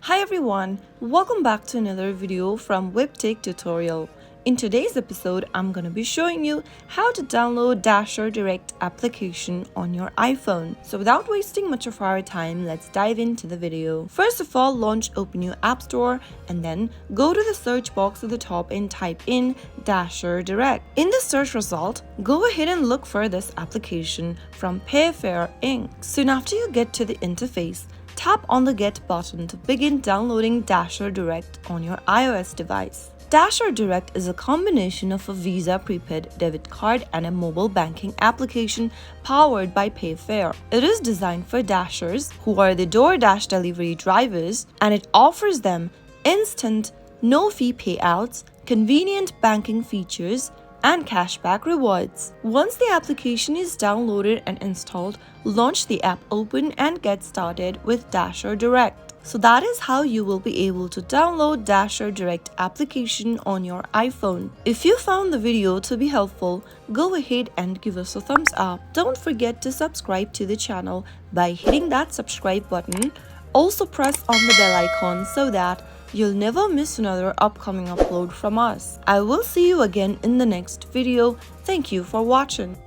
Hi everyone, welcome back to another video from Webtech Tutorial. In today's episode, I'm going to be showing you how to download Dasher Direct application on your iPhone. So without wasting much of our time, let's dive into the video. First of all, open your App Store and then go to the search box at the top and type in Dasher Direct. In the search result, go ahead and look for this application from Payfare Inc. Soon after you get to the interface, tap on the Get button to begin downloading Dasher Direct on your iOS device. Dasher Direct is a combination of a Visa prepaid debit card and a mobile banking application powered by Payfare. It is designed for Dashers who are the DoorDash delivery drivers, and it offers them instant, no-fee payouts, convenient banking features, and cashback rewards. Once the application is downloaded and installed, launch the app open and get started with Dasher Direct. So that is how you will be able to download Dasher Direct application on your iPhone. If you found the video to be helpful, go ahead and give us a thumbs up. Don't forget to subscribe to the channel by hitting that subscribe button. Also press on the bell icon so that you'll never miss another upcoming upload from us. I will see you again in the next video. Thank you for watching.